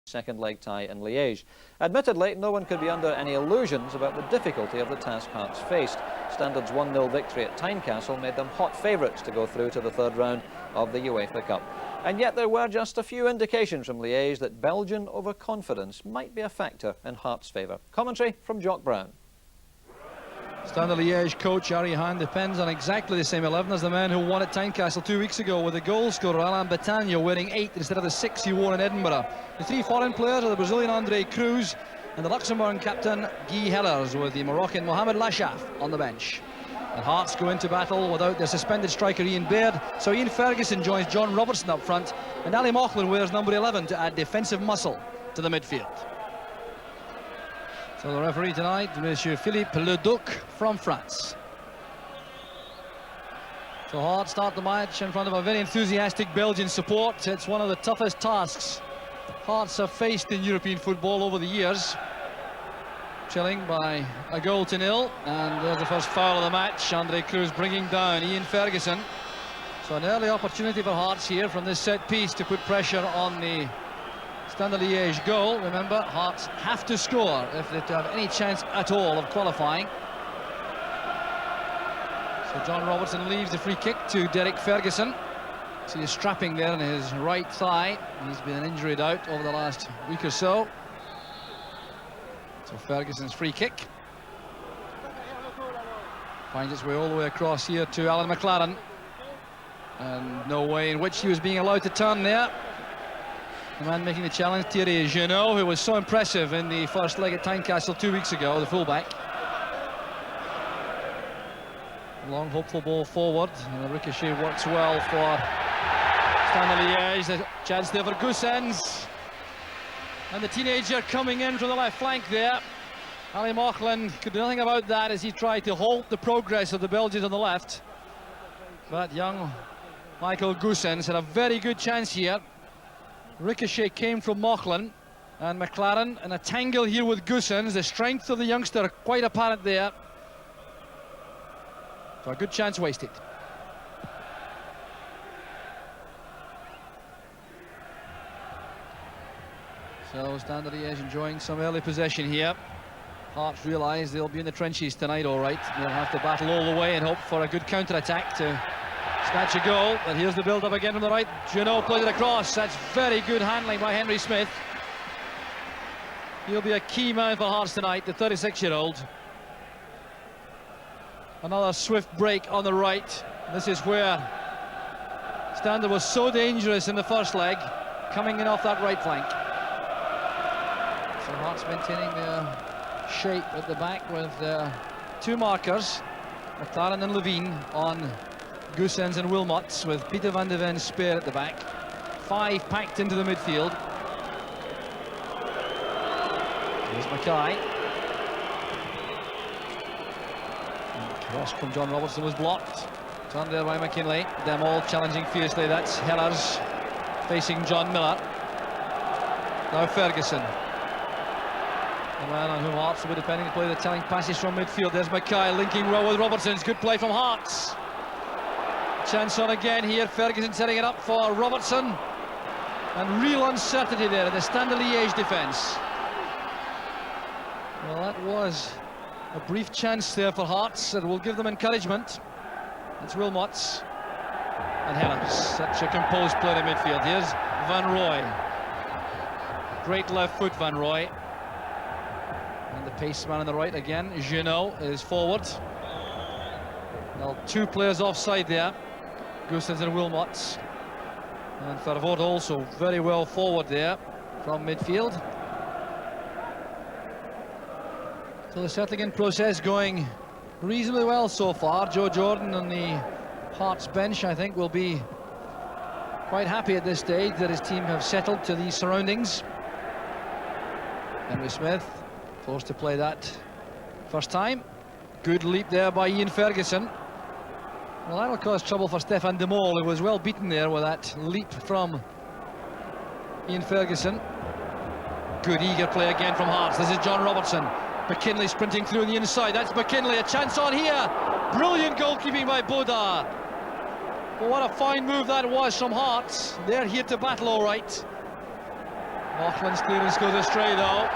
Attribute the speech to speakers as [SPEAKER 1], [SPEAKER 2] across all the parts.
[SPEAKER 1] second leg tie in Liege. Admittedly, no one could be under any illusions about the difficulty of the task Hearts faced. Standard's 1-0 victory at Tynecastle made them hot favourites to go through to the third round of the UEFA Cup. And yet there were just a few indications from Liege that Belgian overconfidence might be a factor in Hearts' favour. Commentary from Jock Brown.
[SPEAKER 2] Standard Liège coach Ari Hahn depends on exactly the same 11 as the man who won at Tynecastle 2 weeks ago, with the goal scorer Alain Betagno wearing 8 instead of the 6 he wore in Edinburgh. The 3 foreign players are the Brazilian Andre Cruz and the Luxembourg captain Guy Hellers, with the Moroccan Mohamed Lachaf on the bench. And Hearts go into battle without their suspended striker Ian Baird, so Ian Ferguson joins John Robertson up front, and Ali Moughlan wears number 11 to add defensive muscle to the midfield. So the referee tonight, Monsieur Philippe Leduc from France. So Hearts start the match in front of a very enthusiastic Belgian support. It's one of the toughest tasks Hearts have faced in European football over the years. Trailing by a 0-0, and there's the first foul of the match. Andre Cruz bringing down Ian Ferguson. So an early opportunity for Hearts here from this set piece to put pressure on the Standard Liège goal. Remember, Hearts have to score if they're to have any chance at all of qualifying. So John Robertson leaves the free kick to Derek Ferguson. See a strapping there in his right thigh. He's been an injury out over the last week or so. So Ferguson's free kick finds its way all the way across here to Alan McLaren, and no way in which he was being allowed to turn there. The man making the challenge, Thierry Genot, who was so impressive in the first leg at Tynecastle 2 weeks ago, the fullback. Long hopeful ball forward, and the ricochet works well for Standard Liège. The chance there for Goossens. And the teenager coming in from the left flank there. Ali Moughlan could do nothing about that as he tried to halt the progress of the Belgians on the left. But young Michael Goossens had a very good chance here. Ricochet came from Moughlan, and McLaren in a tangle here with Goossens. The strength of the youngster quite apparent there. So a good chance wasted. So Standard Liège enjoying some early possession here. Hearts realise they'll be in the trenches tonight, all right. They'll have to battle all the way and hope for a good counter-attack to snatch a goal. But here's the build-up again from the right. Junot plays it across. That's very good handling by Henry Smith. He'll be a key man for Hearts tonight, the 36-year-old. Another swift break on the right. This is where Standard was so dangerous in the first leg, coming in off that right flank. So Hearts maintaining their shape at the back with 2 markers, McLaren and Levine, on Goossens and Wilmots, with Peter van de Ven spare at the back. 5 packed into the midfield. Here's Mackay. Cross from John Robertson was blocked. Turned there by McKinley. Them all challenging fiercely. That's Hellers facing John Miller. Now Ferguson. The man on whom Hearts will be depending to play the telling passes from midfield. There's Mackay linking well with Robertson's. Good play from Hearts. Chance on again here. Ferguson setting it up for Robertson. And real uncertainty there in the Standard Liège defence. Well, that was a brief chance there for Hearts that will give them encouragement. It's Wilmots and Hellers. Such a composed player in midfield. Here's Van Rooij. Great left foot, Van Rooij. And the pace man on the right again. Genot is forward. Well, 2 players offside there. Goossens and Wilmots. And Vervoort also very well forward there from midfield. So the settling in process going reasonably well so far. Joe Jordan on the Hearts bench, I think, will be quite happy at this stage that his team have settled to these surroundings. Henry Smith forced to play that first time. Good leap there by Ian Ferguson. Well, that'll cause trouble for Stefan de Mol, who was well beaten there with that leap from Ian Ferguson. Good eager play again from Hearts. This is John Robertson. McKinley sprinting through the inside. That's McKinley. A chance on here. Brilliant goalkeeping by Bodard. Well, what a fine move that was from Hearts. They're here to battle, all right. Moughlin's clearance goes astray though.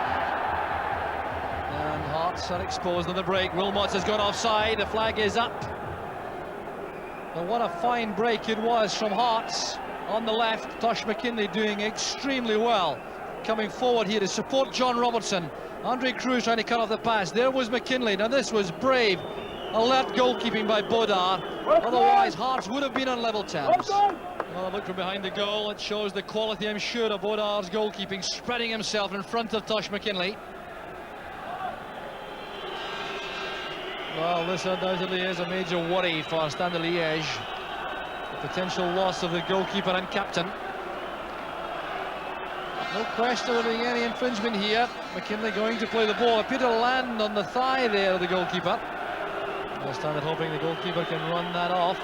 [SPEAKER 2] And Hearts are exposed on the break. Wilmots has gone offside, the flag is up. But what a fine break it was from Hearts on the left. Tosh McKinley doing extremely well. Coming forward here to support John Robertson. Andre Cruz trying to cut off the pass. There was McKinley. Now this was brave, alert goalkeeping by Bodar. Otherwise Hearts would have been on level terms. Another look from behind the goal. It shows the quality, I'm sure, of Bodar's goalkeeping, spreading himself in front of Tosh McKinley. Well, this undoubtedly is a major worry for Stade Liège. The potential loss of the goalkeeper and captain. No question of there being any infringement here. McKinley going to play the ball. Appeared to land on the thigh there of the goalkeeper. I started hoping the goalkeeper can run that off.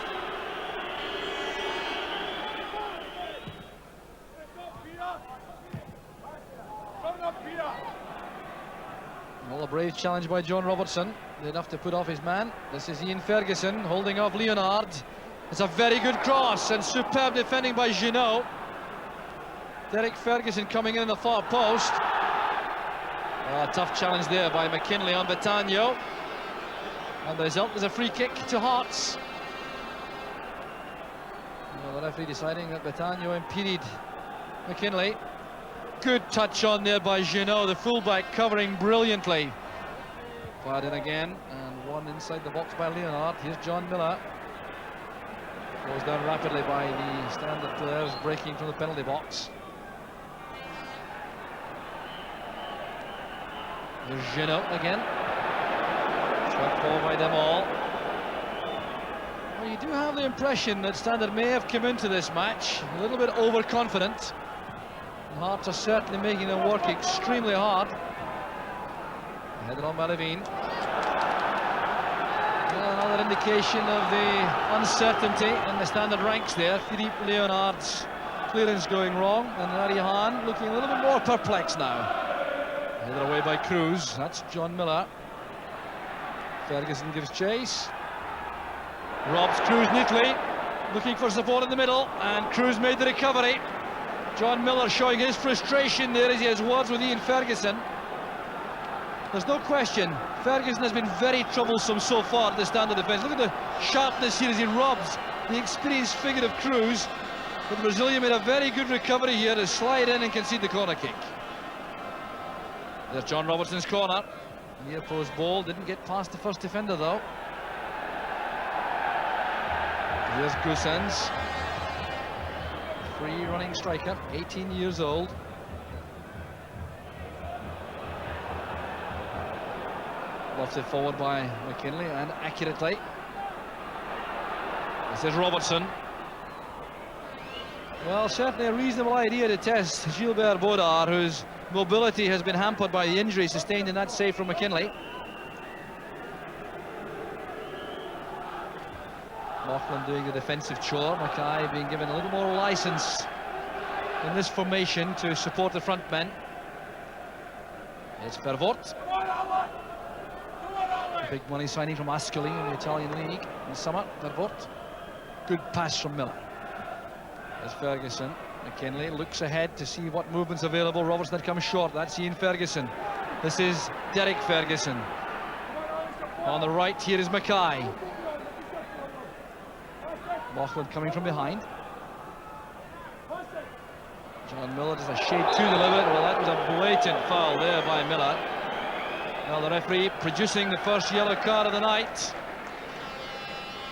[SPEAKER 2] Well, a brave challenge by John Robertson. Enough to put off his man. This is Ian Ferguson holding off Leonard. It's a very good cross and superb defending by Junot. Derek Ferguson coming in the far post. A tough challenge there by McKinley on Betagno. And the result is a free kick to Hearts. Well, the referee deciding that Betagno impeded McKinley. Good touch on there by Junot, the fullback covering brilliantly. Fired in again, and one inside the box by Leonard. Here's John Miller. Goes down rapidly by the standard players breaking from the penalty box. There's Junot again. Shot forward by them all. Well, you do have the impression that Standard may have come into this match a little bit overconfident. Hearts are certainly making them work extremely hard. Headed on by Levine. Another indication of the uncertainty in the Standard ranks there. Philippe Leonard's clearance going wrong, and Larry Hahn looking a little bit more perplexed now. Headed away by Cruz. That's John Miller. Ferguson gives chase. Robs Cruz neatly, looking for support in the middle, and Cruz made the recovery. John Miller showing his frustration there as he has words with Ian Ferguson. There's no question, Ferguson has been very troublesome so far at the Standard defence. Look at the sharpness here as he robs the experienced figure of Cruz. But the Brazilian made a very good recovery here to slide in and concede the corner kick. There's John Robertson's corner. Near post ball, didn't get past the first defender though. Here's Goossens. Free running striker, 18 years old. Lofted forward by McKinley and accurately. This is Robertson. Well, certainly a reasonable idea to test Gilbert Bodar, whose mobility has been hampered by the injury sustained in that save from McKinley. Moughline doing the defensive chore. Mackay being given a little more license in this formation to support the front men. It's Pervort. A big money signing from Ascoli in the Italian league in the summer. Pervort. Good pass from Miller. There's Ferguson. McKinley looks ahead to see what movement's available. Robertson comes short. That's Ian Ferguson. This is Derek Ferguson. On the right here is Mackay. Moughline coming from behind. John Miller does a shade too deliberate. Well, that was a blatant foul there by Miller. Now the referee producing the first yellow card of the night.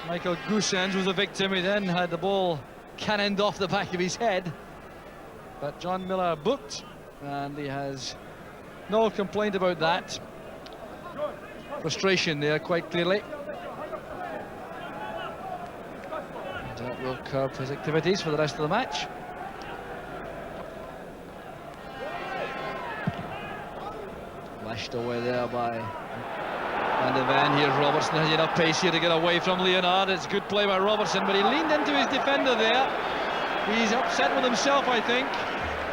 [SPEAKER 2] Michael Goossens was the victim. He then had the ball cannoned off the back of his head. But John Miller booked, and he has no complaint about that. Frustration there, quite clearly. That will curb his activities for the rest of the match. Lashed away there by Van de Ven. Here's Robertson. Has enough pace here to get away from Leonard. It's good play by Robertson, but he leaned into his defender there. He's upset with himself, I think.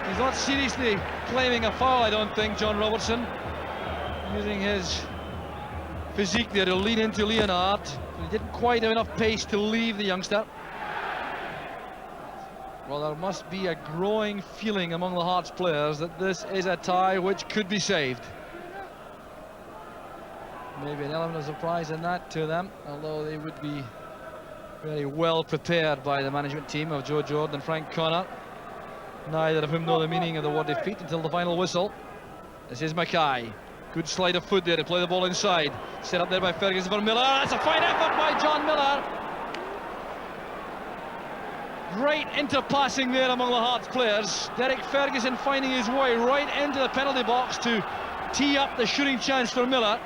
[SPEAKER 2] He's not seriously claiming a foul, I don't think, John Robertson. Using his physique there to lean into Leonard. He didn't quite have enough pace to leave the youngster. Well, there must be a growing feeling among the Hearts players that this is a tie which could be saved. Maybe an element of surprise in that to them, although they would be very well prepared by the management team of Joe Jordan and Frank Connor, neither of whom know the meaning of the word defeat until the final whistle. This is Mackay. Good slide of foot there to play the ball inside. Set up there by Ferguson for Miller. That's a fine effort by John Miller. Great interpassing there among the Hearts players. Derek Ferguson finding his way right into the penalty box to tee up the shooting chance for Miller.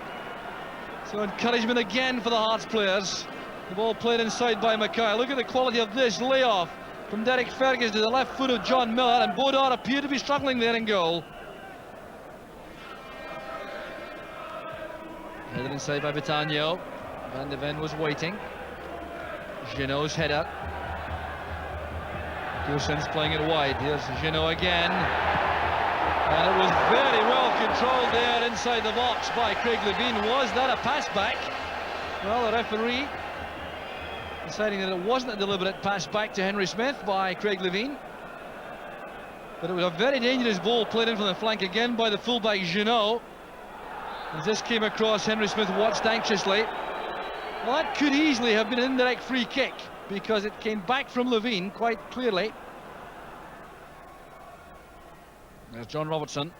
[SPEAKER 2] So encouragement again for the Hearts players. The ball played inside by Mackay. Look at the quality of this layoff from Derek Ferguson to the left foot of John Miller, and Bodor appeared to be struggling there in goal. Headed inside by Betagno. Van de Ven was waiting. Jeannot's header. Goossens playing it wide. Here's Jeannot again. And it was very well controlled there inside the box by Craig Levein. Was that a pass back? Well, the referee deciding that it wasn't a deliberate pass back to Henry Smith by Craig Levein. But it was a very dangerous ball played in from the flank again by the fullback Jeannot. As this came across, Henry Smith watched anxiously. Well, that could easily have been an indirect free kick, because it came back from Levein quite clearly. There's John Robertson.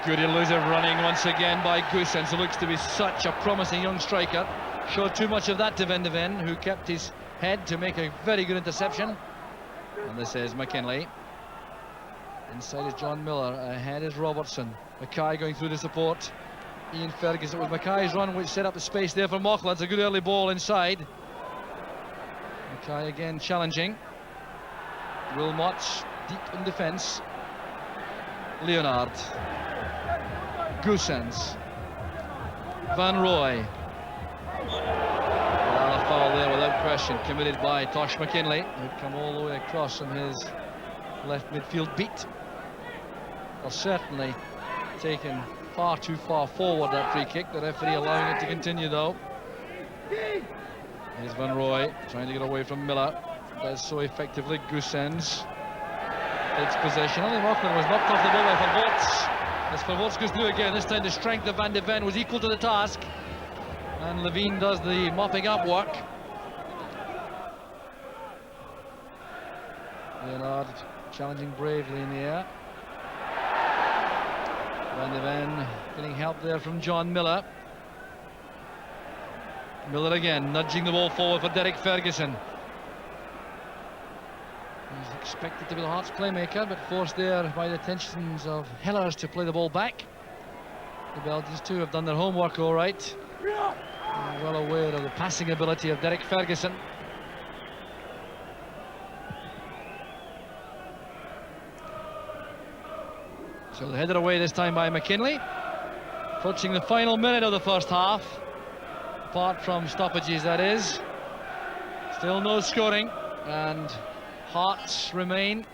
[SPEAKER 2] Good elusive running once again by Goossens, who looks to be such a promising young striker. Showed too much of that to Van de Ven, who kept his head to make a very good interception. And this is McKinley. Inside is John Miller, ahead is Robertson. Mackay going through the support. Ian Ferguson. It was Mackay's run which set up the space there for Mauchline. It's a good early ball inside. Mackay again challenging. Wilmot deep in defence. Leonard. Goossens. Van Rooij. Well, a foul there without question, committed by Tosh McKinley, who'd come all the way across on his left midfield beat. Well, certainly taken far too far forward, that free kick. The referee allowing it to continue though. Here's Van Rooij trying to get away from Miller. Does so effectively. Goossens takes possession. Only Mauchline was knocked off the ball by Vervoorts. As Vervoorts goes through again, this time the strength of Van de Ven was equal to the task. And Levein does the mopping up work. Leonard challenging bravely in the air. Van de Ven getting help there from John Miller. Miller again nudging the ball forward for Derek Ferguson. He's expected to be the Hearts playmaker, but forced there by the attentions of Hellers to play the ball back. The Belgians too have done their homework all right. They're well aware of the passing ability of Derek Ferguson. So headed away this time by McKinley. Approaching the final minute of the first half. Apart from stoppages, that is. Still no scoring, and Hearts remain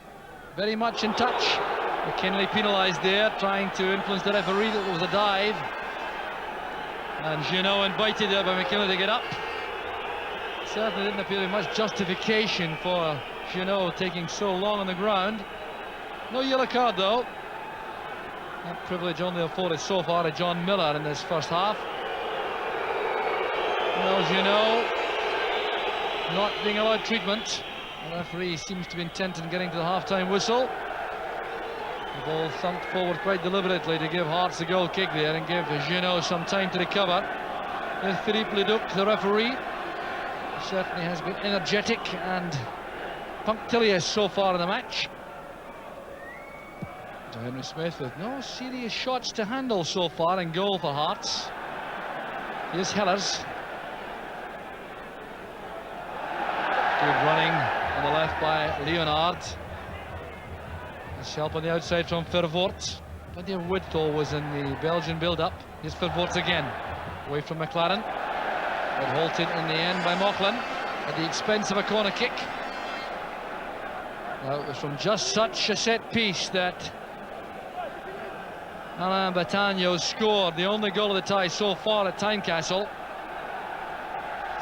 [SPEAKER 2] very much in touch. McKinley penalised there, trying to influence the referee that it was a dive. And Jeannot invited there by McKinley to get up. Certainly didn't appear to be much justification for Jeannot taking so long on the ground. No yellow card though. That privilege only afforded so far to John Miller in this first half. Well, Jeannot not being allowed treatment. The referee seems to be intent on getting to the half-time whistle. The ball thumped forward quite deliberately to give Hearts a goal kick there and give Jeannot some time to recover. There's Philippe Leduc, the referee. He certainly has been energetic and punctilious so far in the match. To Henry Smith with no serious shots to handle so far in goal for Hearts. Here's Hellers. Good running on the left by Leonard. There's help on the outside from Vervoorts. Plenty of width always in the Belgian build-up. Here's Vervoorts again. Away from McLaren. But halted in the end by Mauchline at the expense of a corner kick. Now it was from just such a set piece that Alain Betagno scored the only goal of the tie so far at Tynecastle.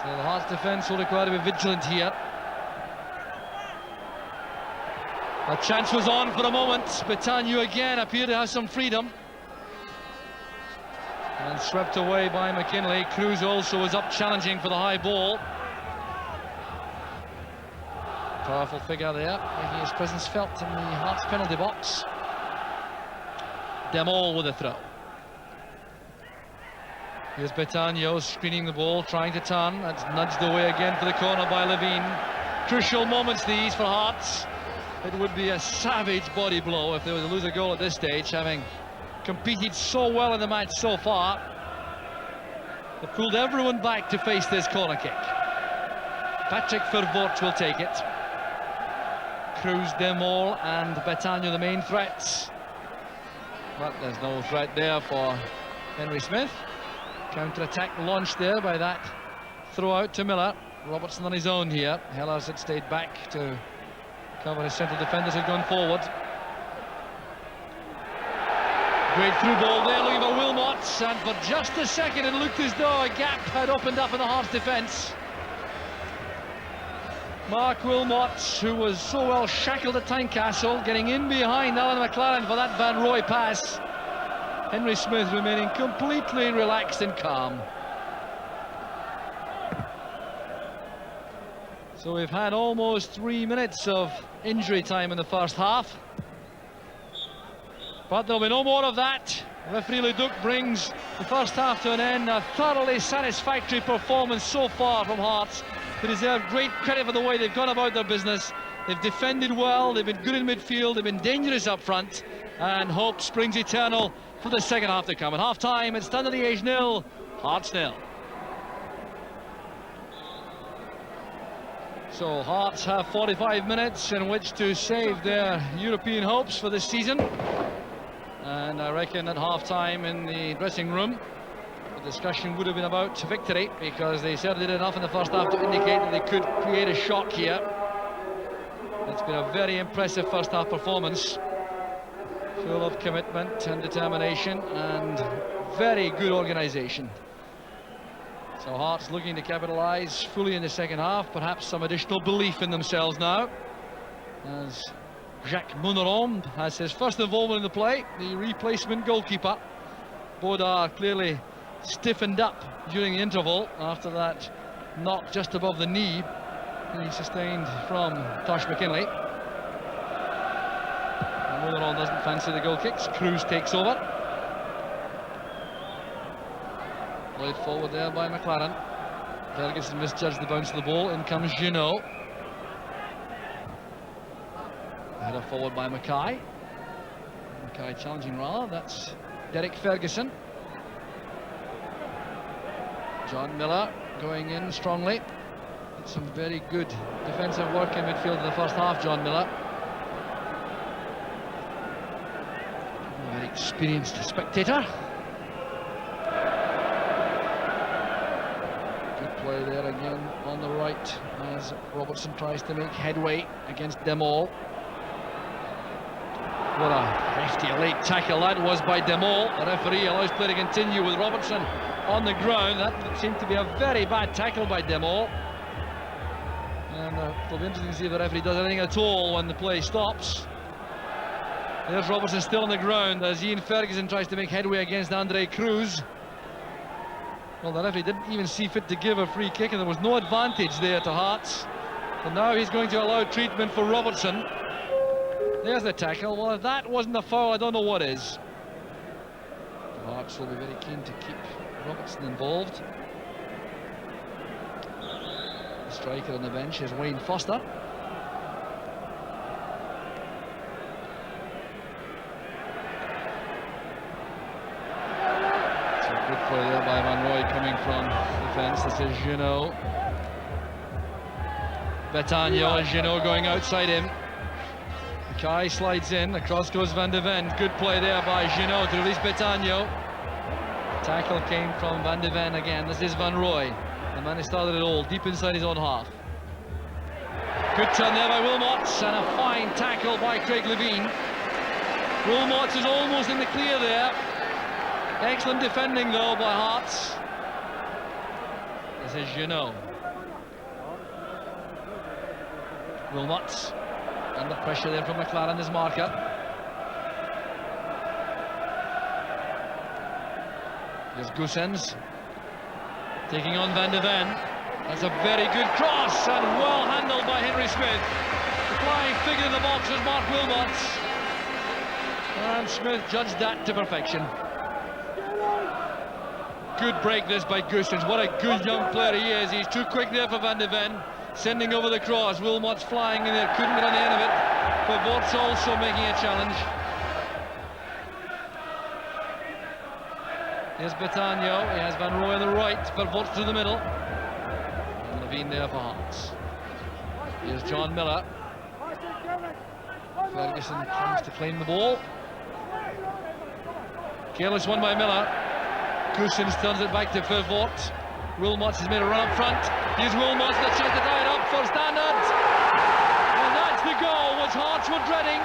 [SPEAKER 2] So the Hearts defence will require to be vigilant here. A chance was on for a moment. Betagno again appeared to have some freedom. And swept away by McKinley. Cruz also was up challenging for the high ball. Powerful figure there, making his presence felt in the Hearts penalty box. Demol with a throw. Here's Betagno screening the ball, trying to turn. That's nudged away again for the corner by Levine. Crucial moments these for Hearts. It would be a savage body blow if they were to lose a goal at this stage, having competed so well in the match so far. They've pulled everyone back to face this corner kick. Patrick Vervoort will take it. Cruz, Demol and Betagno the main threats. But there's no threat there for Henry Smith. Counter-attack launched there by that throw out to Miller. Robertson on his own here. Hellers had stayed back to cover his central defenders, had gone forward. Great through ball there, looking for Wilmot, and for just a second it looked as though a gap had opened up in the Hearts defence. Mark Wilmot, who was so well shackled at Tynecastle, getting in behind Alan McLaren for that Van Roy pass. Henry Smith remaining completely relaxed and calm. So we've had almost 3 minutes of injury time in the first half. But there'll be no more of that. Referee Leduc brings the first half to an end. A thoroughly satisfactory performance so far from Hearts. They deserve great credit for the way they've gone about their business. They've defended well, they've been good in midfield, they've been dangerous up front, and hope springs eternal for the second half to come. At half time, it's Standard Liège 0, Hearts 0. So Hearts have 45 minutes in which to save their European hopes for this season. And I reckon at half-time in the dressing room, the discussion would have been about victory, because they certainly did enough in the first half to indicate that they could create a shock here. It's been a very impressive first half performance, full of commitment and determination and very good organisation. So Hearts looking to capitalise fully in the second half, perhaps some additional belief in themselves now, as Jacques Monneron has his first involvement in the play, the replacement goalkeeper. Baudard clearly stiffened up during the interval after that knock just above the knee he sustained from Tosh McKinley. Monneron doesn't fancy the goal kicks. Cruz takes over. Played forward there by McLaren. Ferguson misjudged the bounce of the ball. In comes Junot. Header forward by Mackay. Mackay challenging rather. That's Derek Ferguson. John Miller going in strongly. Did some very good defensive work in midfield in the first half, John Miller. A very experienced spectator. Good play there again on the right as Robertson tries to make headway against Demol. What a hefty late tackle that was by Demol. The referee allows play to continue with Robertson on the ground. That seemed to be a very bad tackle by Demol. And it'll be interesting to see if the referee does anything at all when the play stops. There's Robertson still on the ground as Ian Ferguson tries to make headway against Andre Cruz. Well, the referee didn't even see fit to give a free kick, and there was no advantage there to Hearts. And now he's going to allow treatment for Robertson. There's the tackle. Well, if that wasn't a foul, I don't know what is. Hearts will be very keen to keep Robertson involved. The striker on the bench is Wayne Foster. It's a good play there by Van Roy coming from the fence. This is Junot. Betagno and Junot going outside him. Kai slides in, across goes Van de Ven. Good play there by Junot to release Betagno. Tackle came from Van de Ven again. This is Van Roy, the man who started it all, deep inside his own half. Good turn there by Wilmot, and a fine tackle by Craig Levine. Wilmot is almost in the clear there. Excellent defending though by Hearts. This is Junot. Wilmot under pressure there from McLaren, his marker. Here's Goossens taking on Van de Ven. That's a very good cross and well handled by Henry Smith. The flying figure in the box was Mark Wilmot, and Smith judged that to perfection. Good break this by Goossens. What a good young player he is. He's too quick there for Van de Ven. Sending over the cross. Wilmot's flying in there, couldn't get on the end of it. Vervoort's also making a challenge. Here's Betagno. He has Van Rooij on the right. Vervoort through the middle. And Levine there for Hearts. Here's John Miller. Ferguson comes to claim the ball. Careless one by Miller. Goossens turns it back to Vervoort. Wilmot has made a run up front. Here's Wilmot, the chance to tie it up for Standard. And that's the goal which Hearts were dreading.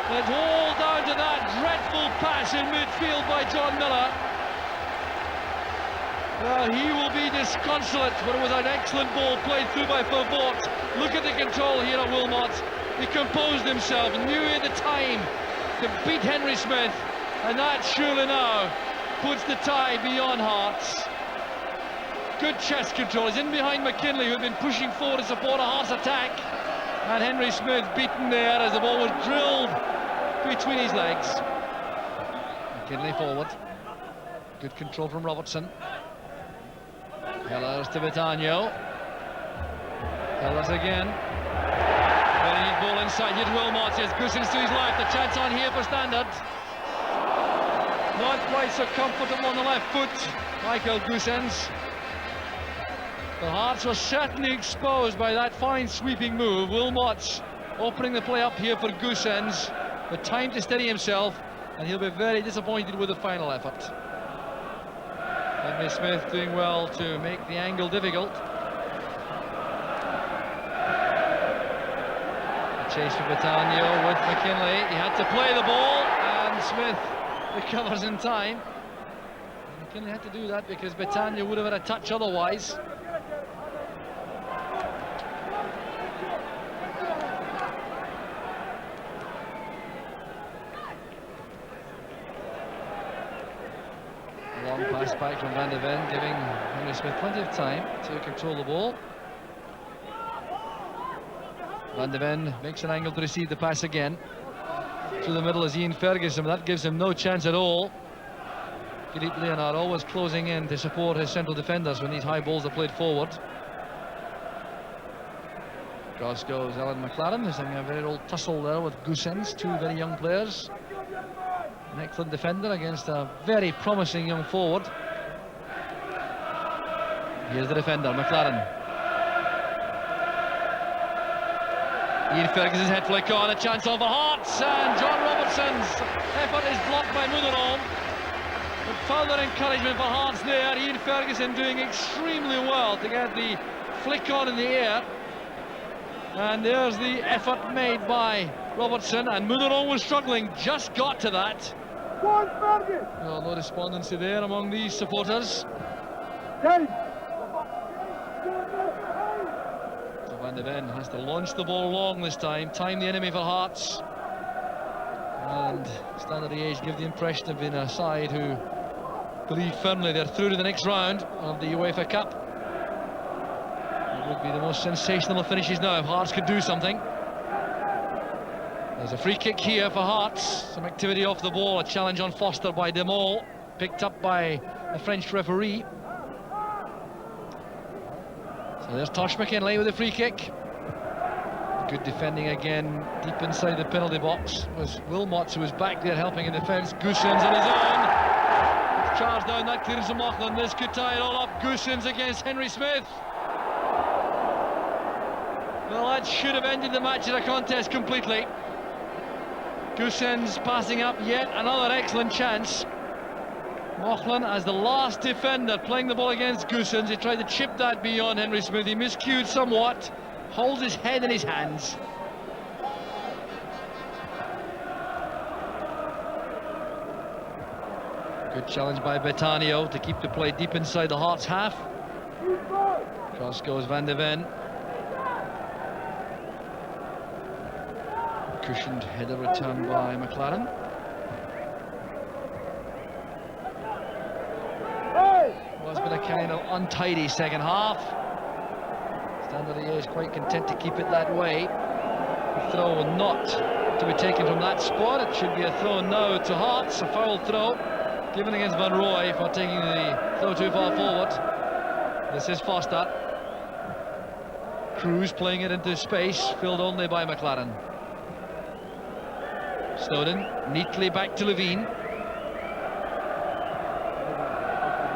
[SPEAKER 2] It's all down to that dreadful pass in midfield by John Miller. Well, he will be disconsolate, but it was an excellent ball played through by Vervoort. Look at the control here at Wilmot. He composed himself, knew he had the time to beat Henry Smith, and that surely now puts the tie beyond Hearts. Good chest control. He's in behind McKinley, who had been pushing forward to support a Hearts attack, and Henry Smith beaten there as the ball was drilled between his legs. McKinley forward. Good control from Robertson. Hellers to Betagno. Hellers again. Very neat ball inside. Here's Wilmot. Here's Goossens to his left. The chance on here for Standard. Not quite so comfortable on the left foot, Michael Goossens. The Hearts were certainly exposed by that fine sweeping move. Wilmot opening the play up here for Goossens, with time to steady himself, and he'll be very disappointed with the final effort. Henry Smith doing well to make the angle difficult. The chase for Betagno with McKinley. He had to play the ball, and Smith recovers in time. McKinley had to do that because Betagno would have had a touch otherwise. Long pass back from Van de Ven, giving Henry Smith plenty of time to control the ball. Van de Ven makes an angle to receive the pass again. Through the middle is Ian Ferguson, but that gives him no chance at all. Philippe Leonard always closing in to support his central defenders when these high balls are played forward. Across goes Alan McLaren, who's having a very old tussle there with Goossens, two very young players. An excellent defender against a very promising young forward. Here's the defender, McLaren. Ian Ferguson's head flick on, a chance over Hearts, and John Robertson's effort is blocked by Motherhome. But further encouragement for Hearts there. Ian Ferguson doing extremely well to get the flick on in the air. And there's the effort made by Robertson, and Motherhome was struggling, just got to that. Well, no despondency there among these supporters. Van de Ven has to launch the ball long this time the enemy for Hearts. And Standard Liège give the impression of being a side who believe firmly they're through to the next round of the UEFA Cup. It would be the most sensational of finishes now if Hearts could do something. There's a free kick here for Hearts. Some activity off the ball, a challenge on Foster by Demol, picked up by the French referee. So there's Tosh McKinley with a free kick. Good defending again, deep inside the penalty box was Wilmot, who was back there helping in defence. Goossens on his own. Charged down, that clearance from Moughlan. This could tie it all up. Goossens against Henry Smith. Well, that should have ended the match in a contest completely. Goossens passing up yet another excellent chance. Moughlan as the last defender playing the ball against Goossens. He tried to chip that beyond Henry Smith. He miscued somewhat, holds his head in his hands. Good challenge by Betagno to keep the play deep inside the Hearts half. Cross goes Van de Ven. cushioned header return by McLaren. Well, it's been a kind of untidy second half. Standard Liège quite content to keep it that way. The throw not to be taken from that spot. It should be a throw now to Hearts, a foul throw given against Van Rooij for taking the throw too far forward. This is Foster. Cruz playing it into space, filled only by McLaren. Snowden neatly back to Levine.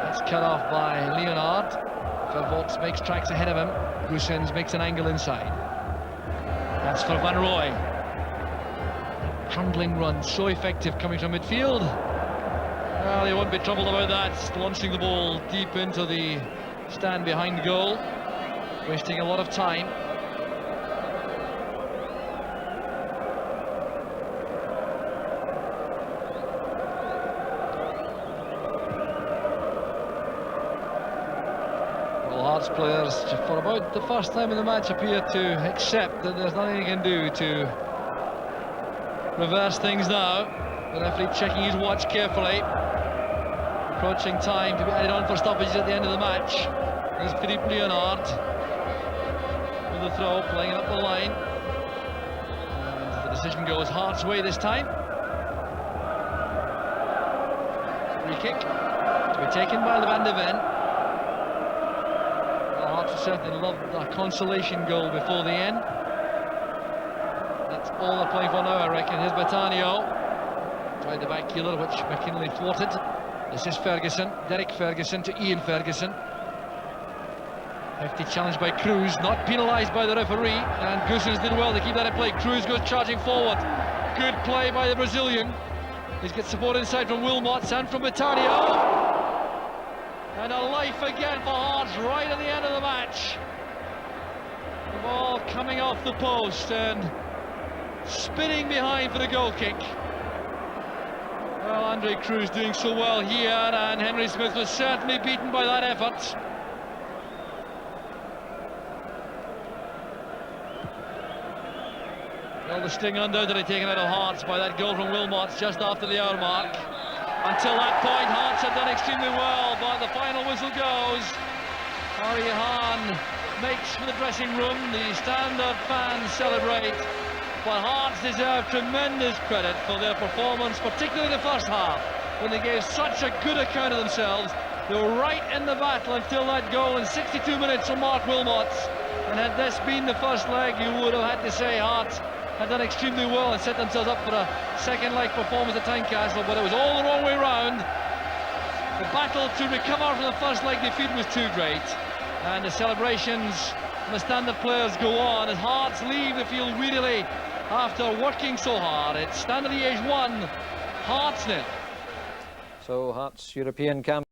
[SPEAKER 2] That's cut off by Leonard. Vervolks makes tracks ahead of him. Goossens makes an angle inside. That's for Van Rooij. Trundling run, so effective coming from midfield. Well, he won't be troubled about that. Launching the ball deep into the stand behind goal. Wasting a lot of time. Well, Hearts players, for about the first time in the match, appear to accept that there's nothing he can do to reverse things now. The referee checking his watch carefully. Approaching time to be added on for stoppages at the end of the match. There's Philippe Leonard with the throw, playing it up the line. And the decision goes Hearts' way this time. Free kick to be taken by Van de Ven. Well, Hearts certainly loved a consolation goal before the end. That's all they're playing for now, I reckon. Here's Batanio. Tried the back heeler, which McKinley thwarted. This is Ferguson, Derek Ferguson to Ian Ferguson. Hefty challenge by Cruz, not penalised by the referee, and Goossens did well to keep that in play. Cruz goes charging forward. Good play by the Brazilian. He's got support inside from Wilmots and from Batanio. And a life again for Hearts right at the end of the match. The ball coming off the post and spinning behind for the goal kick. Well, Andre Cruz doing so well here, and Henry Smith was certainly beaten by that effort. Well, the sting undoubtedly taken out of Hearts by that goal from Wilmots just after the hour mark. Until that point, Hearts had done extremely well, but the final whistle goes. Ari Hahn makes for the dressing room. The Standard fans celebrate. But Hearts deserve tremendous credit for their performance, particularly the first half, when they gave such a good account of themselves. They were right in the battle until that goal in 62 minutes from Mark Wilmots. And had this been the first leg, you would have had to say Hearts had done extremely well and set themselves up for a second leg performance at Tynecastle, but it was all the wrong way round. The battle to recover from the first leg defeat was too great, and the celebrations from the Standard players go on as Hearts leave the field wearily after working so hard. It's Standard Liège 1, Hearts 0.
[SPEAKER 1] So Hearts' European camp